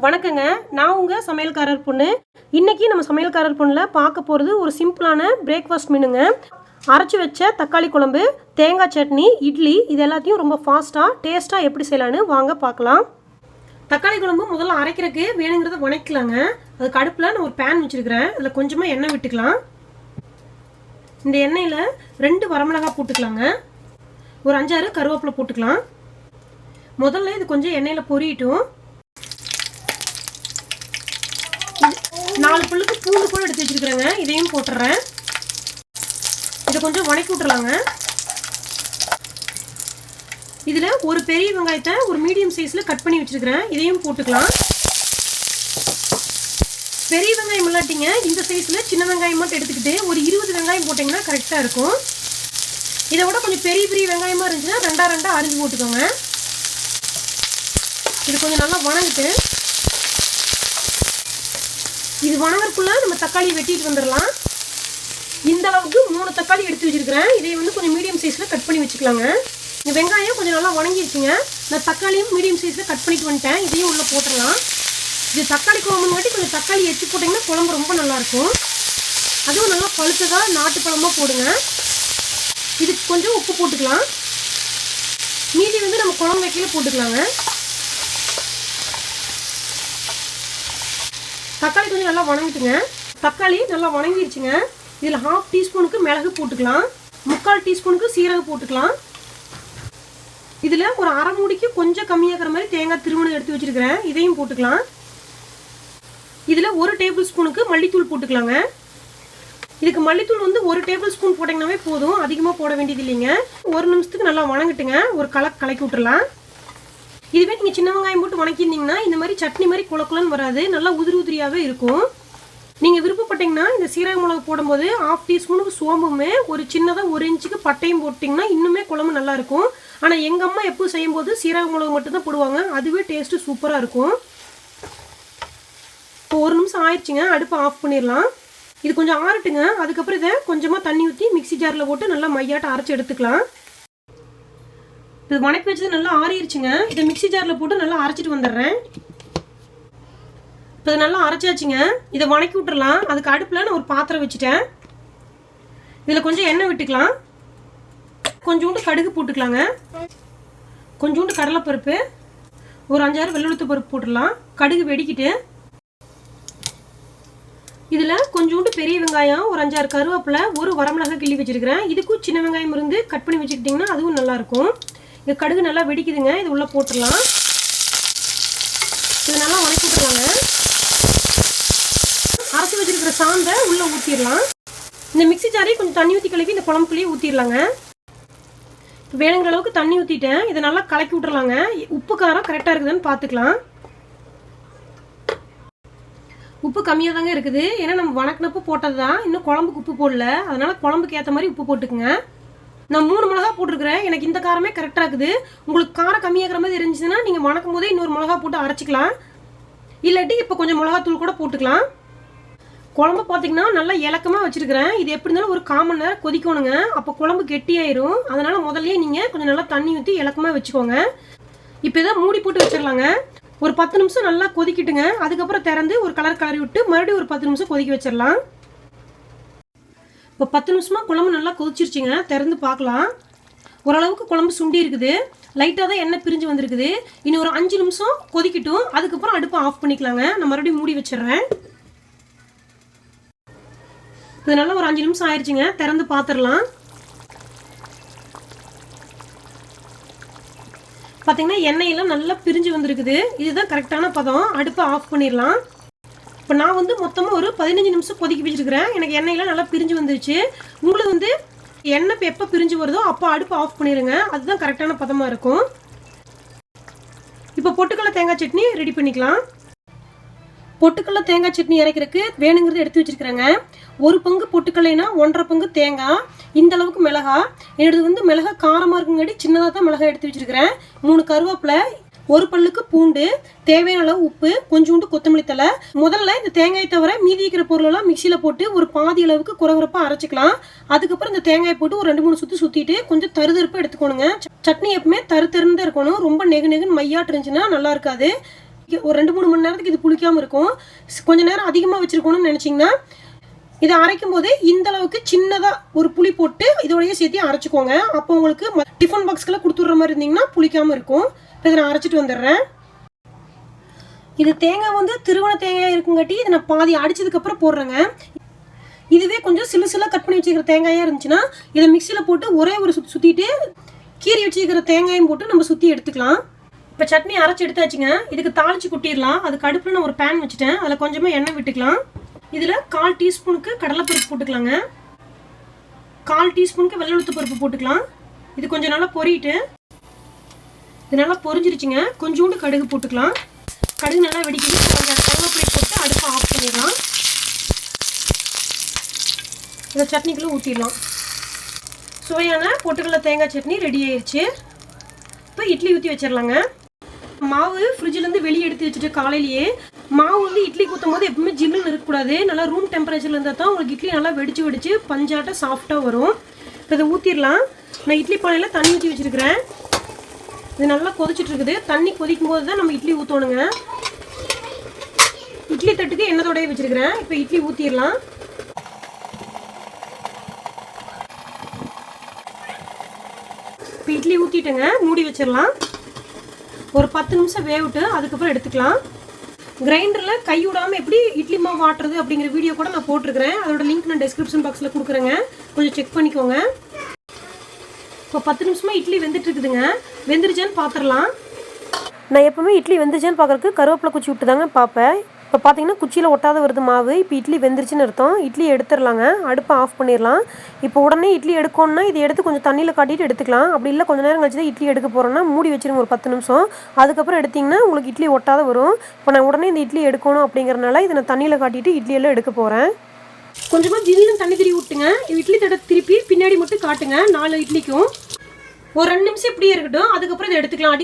வணக்கங்க. நான் உங்கள் சமையல்காரர் பொண்ணு. இன்றைக்கி நம்ம சமையல்காரர் பொண்ணில் பார்க்க போகிறது ஒரு சிம்பிளான பிரேக்ஃபாஸ்ட் மெனுங்க. அரைச்சி வச்ச தக்காளி குழம்பு, தேங்காய் சட்னி, இட்லி இது எல்லாத்தையும் ரொம்ப ஃபாஸ்ட்டாக டேஸ்ட்டாக எப்படி செய்யலான்னு வாங்க பார்க்கலாம். தக்காளி குழம்பு முதல்ல அரைக்கிறதுக்கு வேணுங்கிறத வணக்கலாங்க. அதுக்கு அடுப்பில் நான் ஒரு பேன் வச்சுருக்கிறேன். அதில் கொஞ்சமாக எண்ணெய் விட்டுக்கலாம். இந்த எண்ணெயில் 2 வரமிளகாய் போட்டுக்கலாங்க. ஒரு 5-6 கருவேப்பிலை போட்டுக்கலாம். முதல்ல இது கொஞ்சம் எண்ணெயில் பொரியட்டும். 4 பல்லுக்கு பூண்டு கூட எடுத்து வச்சிருக்கிறேங்க. இதையும் போட்டுறேன். இதை கொஞ்சம் வணக்கி விட்டுறலாங்க. இதில் ஒரு பெரிய வெங்காயத்தை ஒரு மீடியம் சைஸில் கட் பண்ணி வச்சிருக்கிறேன். இதையும் போட்டுக்கலாம். பெரிய வெங்காயம் இல்லாட்டிங்க இந்த சைஸில் சின்ன வெங்காயம் மட்டும் எடுத்துக்கிட்டு ஒரு 20 வெங்காயம் போட்டிங்கன்னா கரெக்டாக இருக்கும். இதை விட கொஞ்சம் பெரிய பெரிய வெங்காயமாக இருந்துச்சுன்னா 2 அரிஞ்சு போட்டுக்கோங்க. இது கொஞ்சம் நல்லா வணங்கிட்டு இது வணங்கறதுக்குள்ள நம்ம தக்காளி வெட்டிட்டு வந்துடலாம். இந்த அளவுக்கு 3 தக்காளி எடுத்து வச்சிருக்கிறேன். இதை வந்து கொஞ்சம் மீடியம் சைஸில் கட் பண்ணி வச்சுக்கலாங்க. இந்த வெங்காயம் கொஞ்சம் நல்லா வணங்கிடுச்சுங்க. நான் தக்காளியும் மீடியம் சைஸில் கட் பண்ணிட்டு வந்துட்டேன். இதையும் உள்ளே போட்டுடலாம். இது தக்காளி குழம்புங்காட்டி கொஞ்சம் தக்காளி எச்சு போட்டிங்கன்னா குழம்பு ரொம்ப நல்லாயிருக்கும். அதுவும் நல்லா பழுத்ததாக நாட்டு பழமாக போடுங்க. இதுக்கு கொஞ்சம் உப்பு போட்டுக்கலாம். மீதி வந்து நம்ம குழம்பு வைக்கல போட்டுக்கலாங்க. தக்காளி கொஞ்சம் நல்லா வணங்கிட்டுங்க. தக்காளி நல்லா வணங்கிடுச்சுங்க. இதில் 1/2 டீஸ்பூனுக்கு மிளகு போட்டுக்கலாம். 3/4 டீஸ்பூனுக்கு சீரகம் போட்டுக்கலாம். இதில் ஒரு அரை மூடிக்கு கொஞ்சம் கம்மியாகிற மாதிரி தேங்காய் திருமணம் எடுத்து வச்சுருக்கிறேன். இதையும் போட்டுக்கலாம். இதில் 1 டேபிள் ஸ்பூனுக்கு மல்லித்தூள் போட்டுக்கலாங்க. இதுக்கு மல்லித்தூள் வந்து 1 டேபிள் ஸ்பூன் போட்டிங்கனாவே போதும். அதிகமாக போட வேண்டியது இல்லைங்க. 1 நிமிஷத்துக்கு நல்லா வணங்கிட்டுங்க. ஒரு கலக்கி விட்டுறலாம். இதுவே நீங்கள் சின்ன வெங்காயம் போட்டு வணக்கியிருந்தீங்கன்னா இந்த மாதிரி சட்னி மாதிரி குளக்குலன்னு வராது. நல்லா உதிரியாகவே இருக்கும். நீங்கள் விருப்பப்பட்டீங்கன்னா இந்த சீரக மிளகு போடும்போது 1/2 டீஸ்பூனுக்கு சோம்புமே ஒரு சின்னதாக 1 இன்ச்சுக்கு பட்டையும் போட்டிங்கன்னா இன்னுமே குழம்பு நல்லாயிருக்கும். ஆனால் எங்கள் அம்மா எப்போ செய்யும்போது சீரக மிளகு மட்டும்தான் போடுவாங்க. அதுவே டேஸ்ட்டு சூப்பராக இருக்கும். இப்போ 1 நிமிஷம் ஆயிடுச்சுங்க. அடுப்பை ஆஃப் பண்ணிடலாம். இது கொஞ்சம் ஆறட்டுங்க. அதுக்கப்புறம் இதை கொஞ்சமாக தண்ணி ஊற்றி மிக்சி ஜாரில் போட்டு நல்லா மையாட்ட அரைச்சி எடுத்துக்கலாம். இது வணக்கி வச்சது நல்லா ஆறிடுச்சுங்க. இதை மிக்சி ஜாரில் போட்டு நல்லா அரைச்சிட்டு வந்துடுறேன். இப்போ இதை நல்லா அரைச்சாச்சுங்க. இதை வணக்கி விட்டுறலாம். அதுக்கு அடுப்பில் நான் ஒரு பாத்திரம் வச்சுட்டேன். இதில் கொஞ்சம் எண்ணெய் விட்டுக்கலாம். கொஞ்சோண்டு கடுகு போட்டுக்கலாங்க. கொஞ்சோண்டு கடலைப்பருப்பு, ஒரு 5-6 வெள்ளுளுத்து பருப்பு போட்டுடலாம். கடுகு வெடிக்கிட்டு இதில் கொஞ்சோண்டு பெரிய வெங்காயம், ஒரு 5-6 கருவேப்பிலை, ஒரு வரமிளகாய் கிள்ளி வச்சுருக்கிறேன். இதுக்கும் சின்ன வெங்காயம் இருந்து கட் பண்ணி வச்சுக்கிட்டிங்கன்னா அதுவும் நல்லாயிருக்கும். இது கடுகு நல்லா வெடிக்குதுங்க. இது உள்ளே போட்டுடலாம். இது நல்லா வதக்கி விட்டுருவாங்க. அரைச்சி வச்சிருக்கிற சாந்தை உள்ளே ஊற்றிடலாம். இந்த மிக்சி ஜாரையும் கொஞ்சம் தண்ணி ஊற்றி கலக்கி இந்த குழம்புக்குள்ளேயே ஊற்றிடலாங்க. வேணுங்கிற அளவுக்கு தண்ணி ஊற்றிட்டேன். இதை நல்லா கலக்கி விட்டுறலாங்க. உப்பு காரம் கரெக்டாக இருக்குதுன்னு பார்த்துக்கலாம். உப்பு கம்மியாக தாங்க இருக்குது. ஏன்னா நம்ம வணக்கினப்போ போட்டது தான். இன்னும் குழம்புக்கு உப்பு போடல. அதனால் குழம்புக்கு ஏற்ற மாதிரி உப்பு போட்டுக்குங்க. நான் 3 மிளகா போட்டிருக்கிறேன். எனக்கு இந்த காரமே கரெக்டாக இருக்குது. உங்களுக்கு காரம் கம்மியாகிற மாதிரி இருந்துச்சுன்னா நீங்கள் வணக்கும் போதே இன்னொரு மிளகா போட்டு அரைச்சிக்கலாம். இல்லாட்டி இப்போ கொஞ்சம் மிளகாத்தூள் கூட போட்டுக்கலாம். குழம்பு பார்த்தீங்கன்னா நல்லா இலக்கமாக வச்சுருக்கிறேன். இது எப்படி இருந்தாலும் ஒரு 1/4 மணி நேரம் கொதிக்கணுங்க. அப்போ குழம்பு கெட்டியாயிரும். அதனால் முதல்லையே நீங்கள் கொஞ்சம் நல்லா தண்ணி ஊற்றி இலக்கமாக வச்சுக்கோங்க. இப்போ இதை மூடி போட்டு வச்சிடலாங்க. ஒரு 10 நிமிஷம் நல்லா கொதிக்கிட்டுங்க. அதுக்கப்புறம் திறந்து ஒரு கலரி விட்டு மறுபடியும் ஒரு 10 நிமிஷம் கொதிக்க வச்சிடலாம். இப்போ 10 நிமிஷமாக குழம்பு நல்லா கொதிச்சிருச்சுங்க. திறந்து பார்க்கலாம். ஓரளவுக்கு குழம்பு சுண்டி இருக்குது. லைட்டாக தான் எண்ணெய் பிரிஞ்சு வந்திருக்குது. இன்னும் ஒரு 5 நிமிஷம் கொதிக்கட்டும். அதுக்கப்புறம் அடுப்பை ஆஃப் பண்ணிக்கலாங்க. நான் மறுபடியும் மூடி வச்சிடுறேன். இது நல்லா ஒரு 5 நிமிஷம் ஆயிடுச்சுங்க. திறந்து பார்த்துடலாம். பார்த்தீங்கன்னா எண்ணெயெல்லாம் நல்லா பிரிஞ்சு வந்திருக்குது. இதுதான் கரெக்டான பதம். அடுப்பை ஆஃப் பண்ணிடலாம். இப்போ நான் வந்து மொத்தமாக ஒரு 15 நிமிஷம் கொதிக்க வச்சுருக்கிறேன். எனக்கு எண்ணெயெல்லாம் நல்லா பிரிஞ்சு வந்துருச்சு. உங்களுக்கு வந்து எண்ணெய் எப்போ பிரிஞ்சு வருதோ அப்போ அடுப்பு ஆஃப் பண்ணிடுங்க. அதுதான் கரெக்டான பதமாக இருக்கும். இப்போ பொட்டுக்கடலை தேங்காய் சட்னி ரெடி பண்ணிக்கலாம். பொட்டுக்கடலை தேங்காய் சட்னி இறக்கிறதுக்கு வேணுங்கிறது எடுத்து வச்சுருக்கிறேங்க. 1 பங்கு பொட்டுக்கடலைனா 1/2 பங்கு தேங்காய், இந்த அளவுக்கு மிளகாய். என்னோடது வந்து மிளகாய் காரமாக இருக்குங்காட்டி சின்னதாக தான் மிளகாய் எடுத்து வச்சுருக்கிறேன். 3 கருவேப்பிலை, 1 பல்லுக்கு பூண்டு, தேவையான அளவு உப்பு, கொஞ்சோண்டு கொத்தமல்லி தழை. முதல்ல இந்த தேங்காய் தவிர மீதி இருக்கிற பொருளெல்லாம் மிக்சியில் போட்டு ஒரு பாதி அளவுக்கு குறகுறப்பாக அரைச்சிக்கலாம். அதுக்கப்புறம் இந்த தேங்காய் போட்டு ஒரு 2-3 சுற்றி சுற்றிட்டு கொஞ்சம் தருதருப்பாக எடுத்துக்கணுங்க. சட்னி எப்பவுமே தருன்னு இருக்கணும். ரொம்ப நெகுன்னு மையாட்டு இருந்துச்சுன்னா நல்லா இருக்காது. ஒரு 2-3 மணி நேரத்துக்கு இது புளிக்காமல் இருக்கும். கொஞ்சம் நேரம் அதிகமாக வச்சுருக்கணும்னு நினச்சிங்கன்னா இதை அரைக்கும் போது இந்த அளவுக்கு சின்னதாக ஒரு புளி போட்டு இதோடய சேர்த்து அரைச்சிக்கோங்க. அப்போ உங்களுக்கு டிஃபன் பாக்ஸ்க்கெல்லாம் கொடுத்துட்ற மாதிரி இருந்தீங்கன்னா புளிக்காமல் இருக்கும். இப்போ இதை நான் அரைச்சிட்டு வந்துடுறேன். இது தேங்காய் வந்து திருவண தேங்காய் இருக்குங்காட்டி இதை நான் பாதி அடிச்சதுக்கப்புறம் போடுறேங்க. இதுவே கொஞ்சம் சில கட் பண்ணி வச்சுக்கிற தேங்காயாக இருந்துச்சுன்னா இதை மிக்சியில் போட்டு ஒரே ஒரு சுற்றிட்டு கீரி வச்சுக்கிற தேங்காயும் போட்டு நம்ம சுற்றி எடுத்துக்கலாம். இப்போ சட்னி அரைச்சி எடுத்தாச்சுங்க. இதுக்கு தாளித்து கொட்டிடலாம். அதுக்கு அடுப்பில் நான் ஒரு பேன் வச்சுட்டேன். அதில் கொஞ்சமாக எண்ணெய் விட்டுக்கலாம். இதில் 1/4 டீஸ்பூனுக்கு கடலைப்பருப்பு போட்டுக்கலாங்க. 1/4 டீஸ்பூனுக்கு வெள்ளை உளுத்து பருப்பு போட்டுக்கலாம். இது கொஞ்சம் நல்லா பொரியிட்டு இது நல்லா பொரிஞ்சிருச்சுங்க. கொஞ்சோண்டு கடுகு போட்டுக்கலாம். கடுகு நல்லா வெடிக்குது. கொஞ்சம் கருவேப்பிலை போட்டு அடுப்பை ஆஃப் பண்ணிடலாம். இதை சட்னிக்குள்ளே ஊற்றிடலாம். சுவையான பொட்டுக்கடலை தேங்காய் சட்னி ரெடி ஆயிடுச்சு. இப்போ இட்லி ஊற்றி வச்சிடலாங்க. மாவு ஃப்ரிட்ஜிலேருந்து வெளியே எடுத்து வச்சுட்டு காலையிலேயே மாவு வந்து இட்லி ஊற்றும் போது எப்பவுமே ஜில்லுன்னு இருக்கக்கூடாது. நல்லா ரூம் டெம்பரேச்சரில் இருந்தால் தான் உங்களுக்கு இட்லி நல்லா வெடிச்சு பஞ்சாட்ட சாஃப்டாக வரும். இப்போ இதை ஊற்றிடலாம். நான் இட்லி பானையில் தண்ணி ஊற்றி வச்சுருக்கிறேன். இது நல்லா கொதிச்சுட்டு இருக்குது. தண்ணி கொதிக்கும் போது தான் நம்ம இட்லி ஊற்றணுங்க. இட்லி தட்டுக்கு எண்ணெயோடய வச்சுருக்கிறேன். இப்போ இட்லி ஊற்றிடலாம். இப்போ இட்லி ஊற்றிட்டுங்க மூடி வச்சிடலாம். ஒரு 10 நிமிஷம் வேவிட்டு அதுக்கப்புறம் எடுத்துக்கலாம். கிரைண்டரில் கை விடாமல் எப்படி இட்லி மாவு ஆட்டுறது அப்படிங்கிற வீடியோ கூட நான் போட்டிருக்கிறேன். அதோட லிங்க் நான் டிஸ்கிரிப்ஷன் பாக்ஸில் கொடுக்குறேங்க. கொஞ்சம் செக் பண்ணிக்கோங்க. இப்போ 10 நிமிஷமாக இட்லி வெந்துட்டு இருக்குதுங்க. வெந்துருச்சான்னு பார்த்துடலாம். நான் எப்பவுமே இட்லி வெந்துருச்சான்னு பார்க்குறதுக்கு கருவேப்பிலை குச்சி விட்டு தாங்க பார்ப்பேன். இப்போ பார்த்தீங்கன்னா குச்சியில் ஒட்டாத வருது மாவு. இப்போ இட்லி வெந்துருச்சுன்னு அர்த்தம். இட்லி எடுத்துடலாங்க. அடுப்பை ஆஃப் பண்ணிடலாம். இப்போ உடனே இட்லி எடுக்கணும்னா இதை எடுத்து கொஞ்சம் தண்ணியில் காட்டிட்டு எடுத்துக்கலாம். அப்படி இல்லை கொஞ்சம் நேரம் கழிச்சு தான் இட்லி எடுக்க போகிறோன்னா மூடி வச்சிருங்க ஒரு 10 நிமிஷம். அதுக்கப்புறம் எடுத்திங்கன்னா உங்களுக்கு இட்லி ஒட்டாத வரும். இப்போ நான் உடனே இந்த இட்லி எடுக்கணும் அப்படிங்கிறனால இதை நான் தண்ணியில் காட்டிட்டு இட்லியெல்லாம் எடுக்க போகிறேன். கொஞ்சமாக ஜில்லுன்னு தண்ணி திருப்பி விட்டுங்க. இட்லி தடை திருப்பி பின்னாடி மட்டும் காட்டுங்க. 4 இட்லிக்கும் ஒரு 2 நிமிஷம் இப்படியே இருக்கட்டும். அதுக்கப்புறம் இதை எடுத்துக்கலாம்.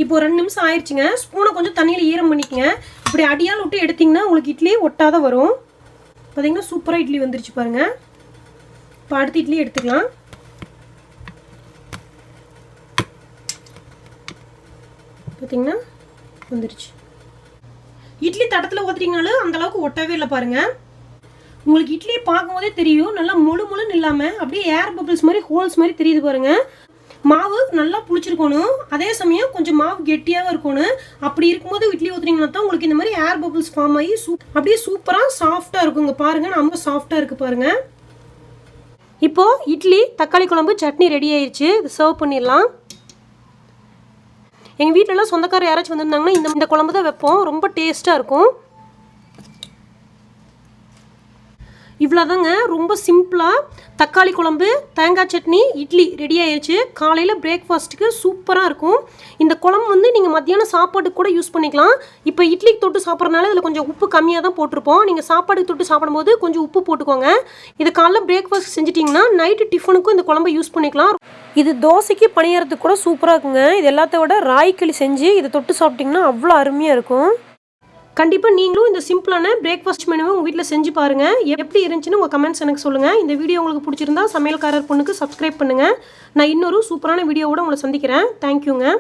இப்போ 2 நிமிஷம் ஆயிடுச்சுங்க. ஸ்பூனை கொஞ்சம் தண்ணியில் ஈரம் பண்ணிக்கங்க. இப்படி அடியால் விட்டு எடுத்திங்கன்னா உங்களுக்கு இட்லி ஒட்டாத வரும். பார்த்தீங்கன்னா சூப்பராக இட்லி வந்துருச்சு பாருங்கள். இப்போ அடுத்த இட்லி எடுத்துக்கலாம். பார்த்தீங்கன்னா வந்துருச்சு. இட்லி தட்டத்தில் ஊற்றுறீங்கனாலும் அந்தளவுக்கு ஒட்டவே இல்லை பாருங்கள். உங்களுக்கு இட்லியை பார்க்கும்போதே தெரியும். நல்லா முழுன்னு இல்லாமல் அப்படியே ஏர் பபிள்ஸ் மாதிரி ஹோல்ஸ் மாதிரி தெரியுது பாருங்கள். மாவு நல்லா புளிச்சிருக்கணும். அதே சமயம் கொஞ்சம் மாவு கெட்டியாக இருக்கணும். அப்படி இருக்கும்போது இட்லி ஊற்றுனீங்கன்னா தான் உங்களுக்கு இந்த மாதிரி ஏர் பபிள்ஸ் ஃபார்ம் ஆகி அப்படியே சூப்பராக சாஃப்டாக இருக்குங்க. பாருங்கள் ரொம்ப சாஃப்டாக இருக்குது பாருங்கள். இப்போது இட்லி தக்காளி குழம்பு சட்னி ரெடி ஆயிடுச்சு. இது சர்வ் பண்ணிடலாம். எங்கள் வீட்டிலலாம் சொந்தக்காரர் யாராச்சும் வந்திருந்தாங்கன்னா இந்த குழம்பு தான் வைப்போம். ரொம்ப டேஸ்ட்டாக இருக்கும். இவ்வளோதாங்க. ரொம்ப சிம்பிளாக தக்காளி குழம்பு தேங்காய் சட்னி இட்லி ரெடி ஆயிடுச்சு. காலையில் பிரேக்ஃபாஸ்ட்டுக்கு சூப்பராக இருக்கும். இந்த குழம்பு வந்து நீங்கள் மத்தியானம் சாப்பாட்டுக்கு கூட யூஸ் பண்ணிக்கலாம். இப்போ இட்லிக்கு தொட்டு சாப்பிட்றதுனால இதில் கொஞ்சம் உப்பு கம்மியாக தான் போட்டிருப்போம். நீங்கள் சாப்பாட்டுக்கு தொட்டு சாப்பிடும்போது கொஞ்சம் உப்பு போட்டுக்கோங்க. இது காலைல பிரேக்ஃபாஸ்ட் செஞ்சிட்டிங்கன்னா நைட்டு டிஃபனுக்கும் இந்த குழம்பை யூஸ் பண்ணிக்கலாம். இது தோசைக்கு பனியாரத்துக்கு கூட சூப்பராக இருக்குங்க. இது எல்லாத்த விட ராய்க்களி செஞ்சு இதை தொட்டு சாப்பிட்டிங்கன்னா அவ்வளோ அருமையாக இருக்கும். கண்டிப்பாக நீங்களும் இந்த சிம்பிளான பிரேக்ஃபாஸ்ட் மெனுவை உங்கள் வீட்டில் செஞ்சு பாருங்கள். எப்படி இருந்துச்சுன்னு உங்கள் கமெண்ட்ஸ் எனக்கு சொல்லுங்கள். இந்த வீடியோ உங்களுக்கு பிடிச்சிருந்தா சமையல்காரர் பொண்ணுக்கு சப்ஸ்கிரைப் பண்ணுங்கள். நான் இன்னொரு சூப்பரான வீடியோவோட உங்களை சந்திக்கிறேன். தேங்க்யூங்க.